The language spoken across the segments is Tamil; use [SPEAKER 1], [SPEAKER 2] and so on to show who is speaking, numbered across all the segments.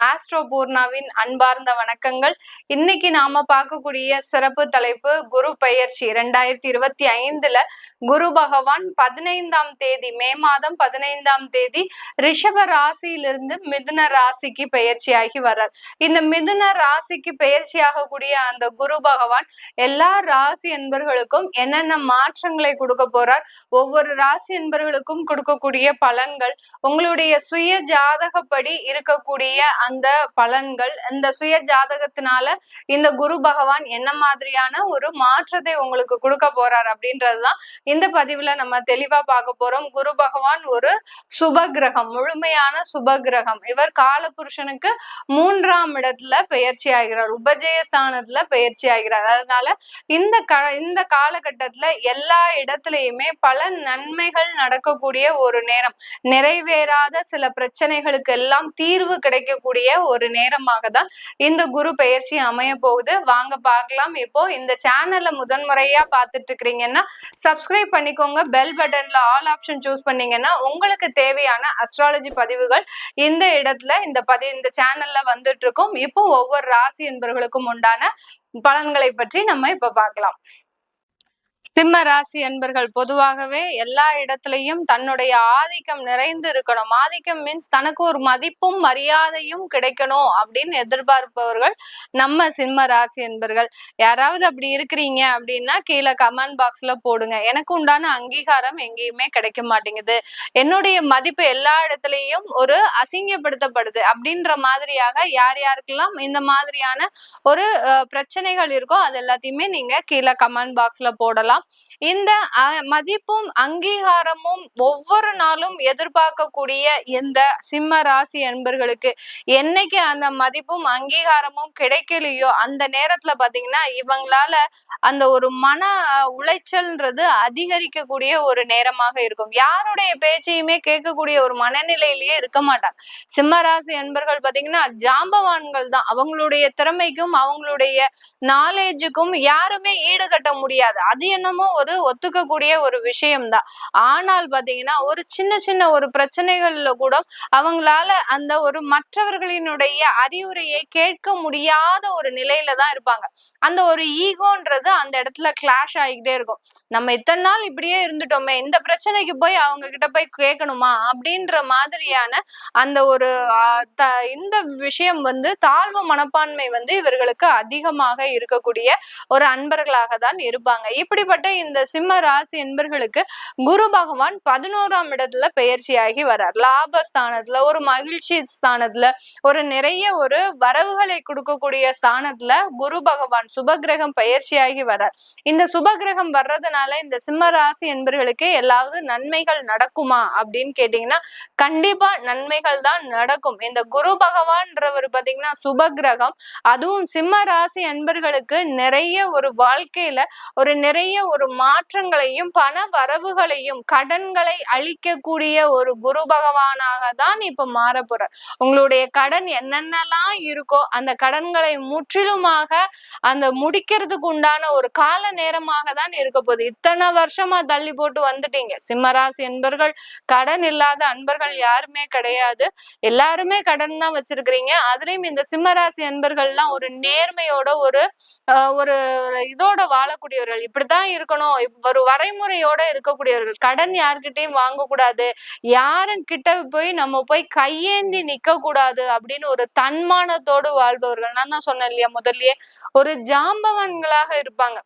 [SPEAKER 1] ஆஸ்ட்ரோ பூர்ணாவின் அன்பார்ந்த வணக்கங்கள். இன்னைக்கு நாம பார்க்கக்கூடிய சிறப்பு தலைப்பு குரு பெயர்ச்சி. 2025 குரு பகவான் 15ஆம் தேதி, மே மாதம் 15ஆம் தேதி ரிஷப ராசியிலிருந்து மிதுன ராசிக்கு பெயர்ச்சியாகி வர்றார். இந்த மிதுன ராசிக்கு பெயர்ச்சி ஆகக்கூடிய அந்த குரு பகவான் எல்லா ராசி என்பர்களுக்கும் என்னென்ன மாற்றங்களை கொடுக்க போறார், ஒவ்வொரு ராசி என்பர்களுக்கும் கொடுக்கக்கூடிய பலன்கள், உங்களுடைய சுய ஜாதகப்படி இருக்கக்கூடிய அந்த பலன்கள், இந்த சுய ஜாதகத்தினால இந்த குரு பகவான் என்ன மாதிரியான ஒரு மாற்றத்தை உங்களுக்கு கொடுக்க போறார் அப்படின்றதுதான் இந்த பதிவுல நம்ம தெளிவா பார்க்க போறோம். குரு பகவான் ஒரு சுப கிரகம், முழுமையான சுப கிரகம். இவர் கால புருஷனுக்கு 3ஆம் இடத்துல பெயர்ச்சி ஆகிறார், உபஜயஸ்தானத்துல பெயர்ச்சி ஆகிறார். அதனால இந்த காலகட்டத்துல எல்லா இடத்துலயுமே பல நன்மைகள் நடக்கக்கூடிய ஒரு நேரம், நிறைவேறாத சில பிரச்சனைகளுக்கு எல்லாம் தீர்வு கிடைக்கக்கூடிய ஒரு நேரமாக தான் இந்த குரு பெயர்ச்சி அமைய போகுது. வாங்க பார்க்கலாம். இப்போ இந்த சேனல்ல முதன்முறையா பார்த்துட்டு இருக்கிறீங்கன்னா சப்ஸ்கிரைப் பண்ணிக்கோங்க. பெல் பட்டன்ல ஆல் ஆப்ஷன் சூஸ் பண்ணீங்கன்னா உங்களுக்கு தேவையான அஸ்ட்ராலஜி பதிவுகள் இந்த இடத்துல இந்த சேனல்ல வந்துட்டு இருக்கும். இப்போ ஒவ்வொரு ராசி என்பவர்களுக்கும் உண்டான பலன்களை பற்றி நம்ம இப்ப பார்க்கலாம். சிம்ம ராசி அன்பர்கள் பொதுவாகவே எல்லா இடத்துலையும் தன்னுடைய ஆதிக்கம் நிறைந்து இருக்கணும். ஆதிக்கம் மீன்ஸ் தனக்கு ஒரு மதிப்பும் மரியாதையும் கிடைக்கணும் அப்படின்னு எதிர்பார்ப்பவர்கள் நம்ம சிம்ம ராசி அன்பர்கள். யாராவது அப்படி இருக்கிறீங்க அப்படின்னா கீழே கமெண்ட் பாக்ஸ்ல போடுங்க. எனக்கு உண்டான அங்கீகாரம் எங்கேயுமே கிடைக்க மாட்டேங்குது, என்னுடைய மதிப்பு எல்லா இடத்துலயும் ஒரு அசிங்கப்படுத்தப்படுது அப்படின்ற மாதிரியாக யார் யாருக்கெல்லாம் இந்த மாதிரியான ஒரு பிரச்சனைகள் இருக்கோ அது எல்லாத்தையுமே நீங்க கீழே கமெண்ட் பாக்ஸ்ல போடலாம். இந்த மதிப்பும் அங்கீகாரமும் ஒவ்வொரு நாளும் எதிர்பார்க்கக்கூடிய இந்த சிம்ம ராசி அன்பர்களுக்கு என்னைக்கு அந்த மதிப்பும் அங்கீகாரமும் கிடைக்கலையோ அந்த நேரத்துல பாத்தீங்கன்னா இவங்களால அந்த ஒரு மன உளைச்சல்ன்றது அதிகரிக்கக்கூடிய ஒரு நேரமாக இருக்கும். யாருடைய பேச்சையுமே கேட்கக்கூடிய ஒரு மனநிலையிலேயே இருக்க மாட்டாங்க. சிம்ம ராசி அன்பர்கள் பாத்தீங்கன்னா ஜாம்பவான்கள் தான். அவங்களுடைய திறமைக்கும் அவங்களுடைய நாலேஜுக்கும் யாருமே ஈடுகட்ட முடியாது. அது என்னமோ ஒரு ஒத்துக்கக்கூடிய ஒரு விஷயம்தான். ஆனால் பாத்தீங்கன்னா ஒரு சின்ன சின்ன ஒரு பிரச்சனைகள்ல கூட அவங்களால அந்த ஒரு மற்றவர்களினுடைய அறிவுரையை கேட்க முடியாத ஒரு நிலையில தான் இருப்பாங்க. அந்த ஒரு ஈகோன்றது அந்த இடத்துல கிளாஷ் ஆகிக்கிட்டே இருக்கும். நம்ம இத்தனை நாள் இப்படியே இருந்துட்டோமே, இந்த பிரச்சனைக்கு போய் அவங்க கிட்ட போய் கேட்கணுமா அப்படின்ற மாதிரியான அந்த ஒரு இந்த விஷயம் தாழ்வு மனப்பான்மை இவர்களுக்கு அதிகமாக இருக்கக்கூடிய ஒரு அன்பர்களாக தான் இருப்பாங்க. இப்படிப்பட்ட இந்த சிம்ம ராசி என்பர்களுக்கு குரு பகவான் 11ஆம் இடத்துல பெயர்ச்சியாகி வர்றார். லாபஸ்தானத்துல, ஒரு மகிழ்ச்சி ஸ்தானத்துல, ஒரு நிறைய ஒரு வரவுகளை கொடுக்கக்கூடிய ஸ்தானத்துல குரு பகவான் சுபகிரகம் பெயர்ச்சியாகி வர்றார். இந்த சுபகிரகம் வர்றதுனால இந்த சிம்ம ராசி என்பர்களுக்கு எல்லாவது நன்மைகள் நடக்குமா அப்படின்னு கேட்டீங்கன்னா கண்டிப்பா நன்மைகள் தான் நடக்கும். இந்த குரு பகவான்றவர் பாத்தீங்கன்னா சுபகிரகம், அதுவும் சிம்ம ராசி அன்பர்களுக்கு நிறைய ஒரு வாழ்க்கையில ஒரு நிறைய ஒரு மாற்றங்களையும் பண வரவுகளையும் கடன்களை அழிக்கக்கூடிய ஒரு குரு பகவானாக தான் இப்ப மாற போறார். உங்களுடைய கடன் என்னென்னலாம் இருக்கோ அந்த கடன்களை முற்றிலுமாக அந்த முடிக்கிறதுக்கு உண்டான ஒரு கால நேரமாக தான் இருக்க போகுது. இத்தனை வருஷமா தள்ளி போட்டு வந்துட்டீங்க சிம்மராசி என்பர்கள். கடன் இல்லாத அன்பர்கள் யாருமே கிடையாது, எல்லாருமே கடன் தான் வச்சிருக்கிறீங்க. அதுலயும் இந்த சிம்மராசி அன்பர்கள்லாம் ஒரு நேர்மையோட ஒரு இதோட வாழக்கூடியவர்கள், இப்படித்தான் இருக்கணும், ஒரு வரைமுறையோட இருக்கக்கூடியவர்கள். கடன் யார்கிட்டையும் வாங்கக்கூடாது, யாரும் கிட்ட போய் நம்ம போய் கையேந்தி நிக்க கூடாது அப்படின்னு ஒரு தன்மானத்தோடு வாழ்பவர்கள். நான் தான் சொன்னேன் இல்லையா முதல்லயே, ஒரு ஜாம்பவான்களாக இருப்பாங்க.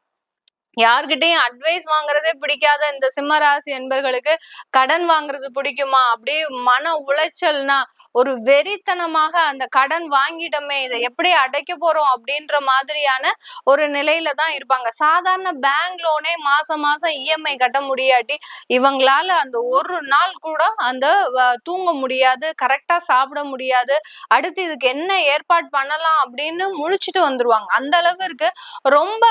[SPEAKER 1] யார்கிட்டையும் அட்வைஸ் வாங்குறதே பிடிக்காத இந்த சிம்மராசி என்பர்களுக்கு கடன் வாங்குறது பிடிக்குமா? அப்படியே மன உளைச்சல்னா ஒரு வெறித்தனமாக அந்த கடன் வாங்கிட்டோமே இதை எப்படி அடைக்க போறோம் அப்படின்ற மாதிரியான ஒரு நிலையில தான் இருப்பாங்க. சாதாரண பேங்க் லோனே மாசம் மாசம் இஎம்ஐ கட்ட முடியாட்டி இவங்களால அந்த ஒரு நாள் கூட அந்த தூங்க முடியாது, கரெக்டா சாப்பிட முடியாது, அடுத்து இதுக்கு என்ன ஏற்பாடு பண்ணலாம் அப்படின்னு முழிச்சுட்டு வந்துருவாங்க. அந்த அளவிற்கு ரொம்ப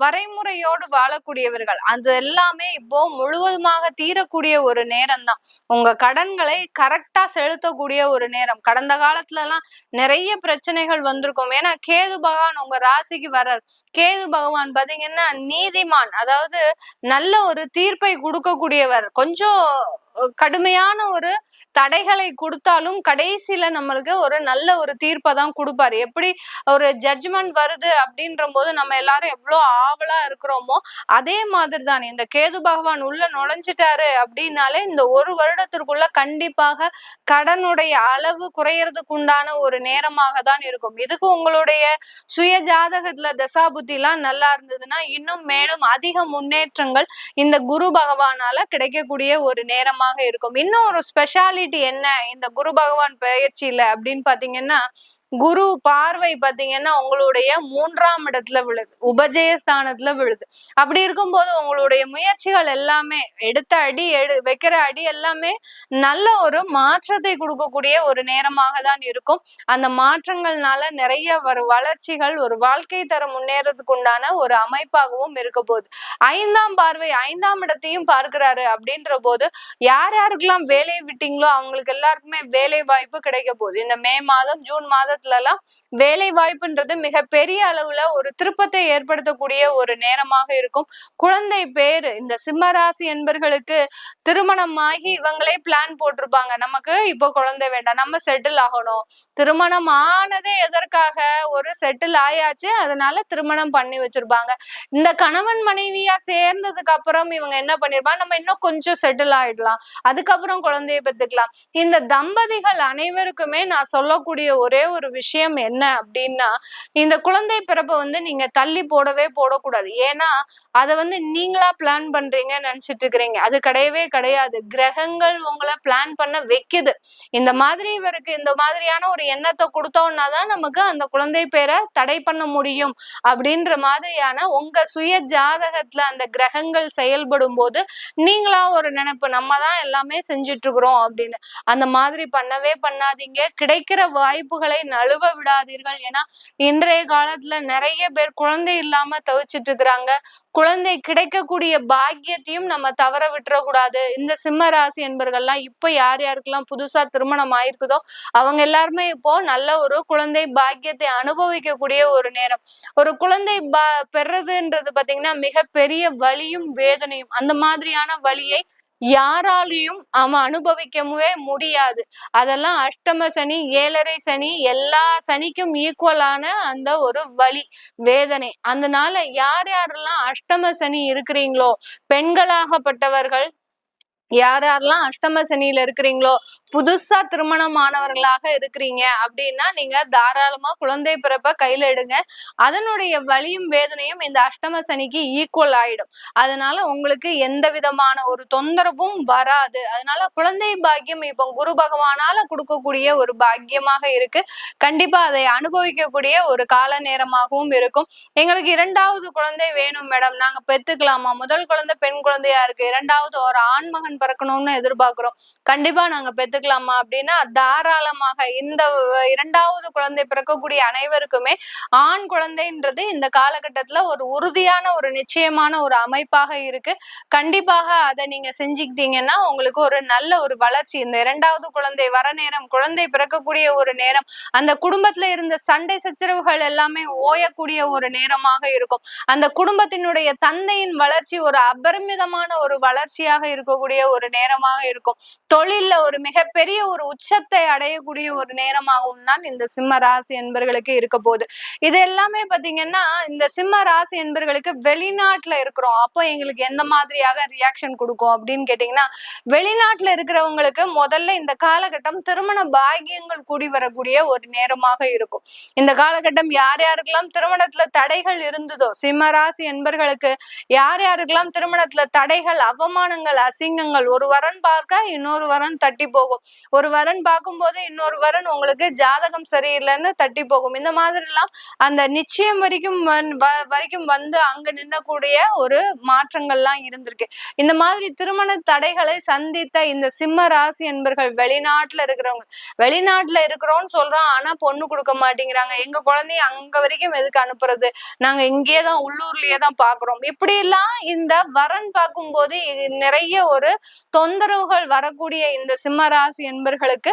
[SPEAKER 1] வரைமுறையோடு வாழக்கூடியவர்கள். அது எல்லாமே இப்போ முழுவதுமாக தீரக்கூடிய ஒரு நேரம் தான். உங்க கடன்களை கரெக்டா செலுத்தக்கூடிய ஒரு நேரம். கடந்த காலத்துல எல்லாம் நிறைய பிரச்சனைகள் வந்திருக்கும். ஏன்னா கேது பகவான் உங்க ராசிக்கு வர்றார். கேது பகவான் பாத்தீங்கன்னா நீதிமான், அதாவது நல்ல ஒரு தீர்ப்பை கொடுக்கக்கூடியவர். கொஞ்சம் கடுமையான ஒரு தடைகளை கொடுத்தாலும் கடைசியில நம்மளுக்கு ஒரு நல்ல ஒரு தீர்ப்பை தான் கொடுப்பாரு. எப்படி ஒரு ஜட்ஜ்மெண்ட் வருது அப்படின்ற போது நம்ம எல்லாரும் எவ்வளவு ஆவலா இருக்கிறோமோ அதே மாதிரி தான் இந்த கேது பகவான் உள்ள நுழைஞ்சிட்டாரு அப்படின்னாலே இந்த ஒரு வருடத்திற்குள்ள கண்டிப்பாக கடனுடைய அளவு குறையறதுக்கு உண்டான ஒரு நேரமாக தான் இருக்கும். இதுக்கு உங்களுடைய சுய ஜாதகத்துல தசாபுத்தி எல்லாம் நல்லா இருந்ததுன்னா இன்னும் மேலும் அதிக முன்னேற்றங்கள் இந்த குரு பகவானால கிடைக்கக்கூடிய ஒரு நேரமாக இருக்கும். இன்னும் ஒரு ஸ்பெஷாலிட்டி என்ன இந்த குரு பகவான் பெயர்ச்சியில அப்படின்னு பாத்தீங்கன்னா, குரு பார்வை பாத்தீங்கன்னா உங்களுடைய 3ஆம் இடத்துல விழுது, உபஜயஸ்தானத்துல விழுது. அப்படி இருக்கும்போது உங்களுடைய முயற்சிகள் எல்லாமே எடுத்த அடி வைக்கிற அடி எல்லாமே நல்ல ஒரு மாற்றத்தை கொடுக்கக்கூடிய ஒரு நேரமாக தான் இருக்கும். அந்த மாற்றங்கள்னால நிறைய வளர்ச்சிகள், ஒரு வாழ்க்கை தரம் முன்னேறதுக்கு உண்டான ஒரு அமைப்பாகவும் இருக்க போகுது. 5ஆம் பார்வை 5ஆம் இடத்தையும் பார்க்கிறாரு அப்படின்ற போது யார் யாருக்கெல்லாம் வேலையை விட்டீங்களோ அவங்களுக்கு எல்லாருக்குமே வேலை வாய்ப்பு கிடைக்க போகுது. இந்த மே மாதம் ஜூன் மாதத்துல எல்லாம் வேலை வாய்ப்புன்றது மிக பெரிய அளவுல ஒரு திருப்பத்தை ஏற்படுத்தக்கூடிய ஒரு நேரமாக இருக்கும். குழந்தை பேரு இந்த சிம்மராசி என்பர்களுக்கு திருமணமாகி இவங்களே பிளான் போட்டிருப்பாங்க, நமக்கு இப்போ குழந்தை வேண்டாம், நம்ம செட்டில் ஆகணும். திருமணம் ஆனதே எதற்காக, ஒரு செட்டில் ஆயாச்சு அதனால திருமணம் பண்ணி வச்சிருப்பாங்க. இந்த கணவன் மனைவியா சேர்ந்ததுக்கு அப்புறம் இவங்க என்ன பண்ணிருப்பாங்க, நம்ம இன்னும் கொஞ்சம் செட்டில் ஆயிடலாம், அதுக்கப்புறம் குழந்தைய பெற்றுக்கலாம். இந்த தம்பதிகள் அனைவருக்குமே நான் சொல்லக்கூடிய ஒரே ஒரு விஷயம் என்ன அப்படின்னா, இந்த குழந்தை பிறப்பை நீங்க தள்ளி போடவே போடக்கூடாது. ஏன்னா அதை நீங்களா பிளான் பண்றீங்கன்னு நினைச்சிட்டு இருக்கிறீங்க, அது கிடையவே கிடையாது. கிரகங்கள் உங்களை பிளான் பண்ண வைக்குது. இந்த மாதிரி இவருக்கு இந்த மாதிரியான ஒரு எண்ணத்தை கொடுத்தோம்னா தான் நமக்கு அந்த குழந்தை பேரை தடை பண்ண முடியும் அப்படின்ற மாதிரியான உங்க சுய ஜாதகத்துல அந்த கிரகங்கள் செயல்படும் போது நீங்களா ஒரு நினைப்பு, நம்ம தான் எல்லாமே செஞ்சுட்டு இருக்கிறோம் அப்படின்னு. அந்த மாதிரி பண்ணவே பண்ணாதீங்க. கிடைக்கிற வாய்ப்புகளை நழுவ விடாதீர்கள். ஏன்னா இன்றைய காலத்துல நிறைய பேர் குழந்தை இல்லாம தவிச்சிட்டு இருக்கிறாங்க. குழந்தை கிடைக்கக்கூடிய பாக்கியத்தையும் நம்ம தவற விட்டுறக்கூடாது. இந்த சிம்ம ராசி என்பர்கள்லாம் இப்ப யார் யாருக்கெல்லாம் புதுசா திருமணம் ஆயிருக்குதோ அவங்க எல்லாருமே இப்போ நல்ல ஒரு குழந்தை பாக்கியத்தை அனுபவிக்கக்கூடிய ஒரு நேரம். ஒரு குழந்தை பெறதுன்றது பாத்தீங்கன்னா மிகப்பெரிய வலியும் வேதனையும். அந்த மாதிரியான வலியை யாராலையும் அவன் அனுபவிக்கவே முடியாது. அதெல்லாம் அஷ்டம சனி, 7.5 சனி, எல்லா சனிக்கும் ஈக்குவலான அந்த ஒரு வலி வேதனை. அதனால யார் யாரெல்லாம் அஷ்டம சனி இருக்கிறீங்களோ, பெண்களாகப்பட்டவர்கள் யார் யாரெல்லாம் அஷ்டம சனியில இருக்கிறீங்களோ, புதுசா திருமணமானவர்களாக இருக்கிறீங்க அப்படின்னா நீங்க தாராளமா குழந்தை பிறப்ப கையில எடுங்க. அதனுடைய வலியும் வேதனையும் இந்த அஷ்டம சனிக்கு ஈக்குவல் ஆயிடும். அதனால உங்களுக்கு எந்த விதமான ஒரு தொந்தரவும் வராது. அதனால குழந்தை பாக்கியம் இப்போ குரு பகவானால கொடுக்கக்கூடிய ஒரு பாக்கியமாக இருக்கு. கண்டிப்பா அதை அனுபவிக்கக்கூடிய ஒரு கால நேரமாகவும் இருக்கும். எங்களுக்கு 2வது குழந்தை வேணும் மேடம், நாங்க பெத்துக்கலாமா? முதல் குழந்தை பெண் குழந்தையா இருக்கு, 2வது ஒரு ஆண்மகன் பிறக்கணும்னு எதிர்பார்க்கிறோம், கண்டிப்பா நாங்க பெத்துக்கலாமா அப்படின்னா தாராளமாக. இந்த 2வது குழந்தை பிறக்கக்கூடிய அனைவருக்குமே ஆண் குழந்தைன்றது இந்த காலகட்டத்துல ஒரு உறுதியான ஒரு நிச்சயமான ஒரு அமைப்பாக இருக்கு. கண்டிப்பாக அதை நீங்க செஞ்சுக்கிட்டீங்கன்னா உங்களுக்கு ஒரு நல்ல ஒரு வளர்ச்சி. இந்த 2வது குழந்தை வர நேரம், குழந்தை பிறக்கக்கூடிய ஒரு நேரம், அந்த குடும்பத்துல இருந்த சண்டை சச்சரவுகள் எல்லாமே ஓயக்கூடிய ஒரு நேரமாக இருக்கும். அந்த குடும்பத்தினுடைய தந்தையின் வளர்ச்சி ஒரு அபரிமிதமான ஒரு வளர்ச்சியாக இருக்கக்கூடிய ஒரு நேரமாக இருக்கும். தொழில்ல ஒரு மிகப்பெரிய ஒரு உச்சத்தை அடையக்கூடிய ஒரு நேரமாகவும் தான் இந்த சிம்ம ராசி என்பர்களுக்கு இருக்க போகுது. இது எல்லாமே பாத்தீங்கன்னா இந்த சிம்ம ராசி என்பர்களுக்கு வெளிநாட்டுல இருக்கிறோம் அப்போ எங்களுக்கு எந்த மாதிரியாக ரியாக்ஷன் கொடுக்கும் அப்படின்னு கேட்டீங்கன்னா, வெளிநாட்டுல இருக்கிறவங்களுக்கு முதல்ல இந்த காலகட்டம் திருமண பாக்கியங்கள் கூடி வரக்கூடிய ஒரு நேரமாக இருக்கும். இந்த காலகட்டம் யார் யாருக்கெல்லாம் திருமணத்துல தடைகள் இருந்ததோ, சிம்ம ராசி என்பர்களுக்கு யார் யாருக்கெல்லாம் திருமணத்துல தடைகள், அவமானங்கள், அசிங்கங்கள் யோகங்கள். ஒரு வரன் பார்க்க இன்னொரு வரன் தட்டி போகும். ஒரு வரன் பார்க்கும்போது இன்னொரு வரன் உங்களுக்கு ஜாதகம் சரியில்லைன்னு தட்டி போகும். இந்த மாதிரி எல்லாம் அந்த நிச்சயம் வரைக்கும் வந்து அங்க நின்னக்கூடிய ஒரு மாற்றங்கள்லாம் இருந்திருக்கு. இந்த மாதிரி திருமண தடைகளை சந்தித்த இந்த சிம்ம ராசி என்பர்கள் வெளிநாட்டுல இருக்கிறோம்னு சொல்றோம், ஆனா பொண்ணு கொடுக்க மாட்டேங்கிறாங்க, எங்க குழந்தைய அங்க வரைக்கும் எதுக்கு அனுப்புறது, நாங்க இங்கேயேதான் உள்ளூர்லயே தான் பாக்குறோம், இப்படி எல்லாம் இந்த வரன் பார்க்கும் போது நிறைய ஒரு தொந்தரவுகள் வரக்கூடிய இந்த சிம்ம ராசி என்பர்களுக்கு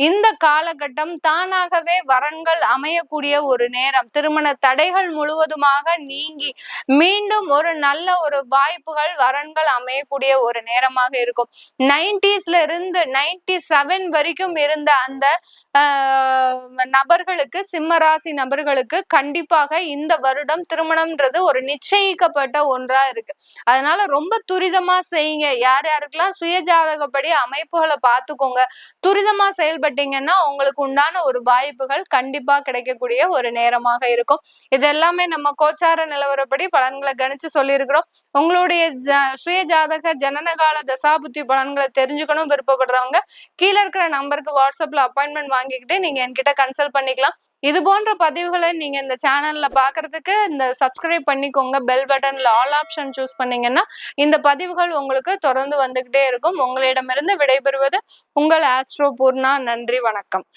[SPEAKER 1] இந்த காலகட்டம் தானாகவே வரன்கள் அமையக்கூடிய ஒரு நேரம். திருமண தடைகள் முழுவதுமாக நீங்கி மீண்டும் ஒரு நல்ல ஒரு வாய்ப்புகள் வரன்கள் அமையக்கூடிய ஒரு நேரமாக இருக்கும். 90ஸ்ல இருந்து 97 வரைக்கும் இருந்த அந்த நபர்களுக்கு, சிம்மராசி நபர்களுக்கு கண்டிப்பாக இந்த வருடம் திருமணம்ன்றது ஒரு நிச்சயிக்கப்பட்ட ஒன்றா இருக்கு. அதனால ரொம்ப துரிதமா செய்யுங்க. யார் யாருக்கெல்லாம் சுயஜாதகப்படி அமைப்புகளை பார்த்துக்கோங்க. துரிதமா செயல்பட்டீங்கன்னா உங்களுக்கு உண்டான ஒரு வாய்ப்புகள் கண்டிப்பா கிடைக்கக்கூடிய ஒரு நேரமாக இருக்கும். இது எல்லாமே நம்ம கோச்சார நிலவரப்படி பலன்களை கணிச்சு சொல்லியிருக்கிறோம். உங்களுடைய சுய ஜாதக ஜனனகால தசாபுத்தி பலன்களை தெரிஞ்சுக்கணும் விருப்பப்படுறவங்க கீழே இருக்கிற நம்பருக்கு வாட்ஸ்அப்ல அப்பாயின்மெண்ட் வாங்கிக்கிட்டு நீங்க என்கிட்ட கன்சல்ட் பண்ணிக்கலாம். இது போன்ற பதிவுகளை நீங்க இந்த சேனல்ல பாக்குறதுக்கு இந்த சப்ஸ்கிரைப் பண்ணிக்கோங்க. பெல் பட்டன்ல ஆல் ஆப்ஷன் சூஸ் பண்ணீங்கன்னா இந்த பதிவுகள் உங்களுக்கு தொடர்ந்து வந்துகிட்டே இருக்கும். உங்களிடமிருந்து விடைபெறுவது உங்கள் ஆஸ்ட்ரோ பூர்ணா. நன்றி, வணக்கம்.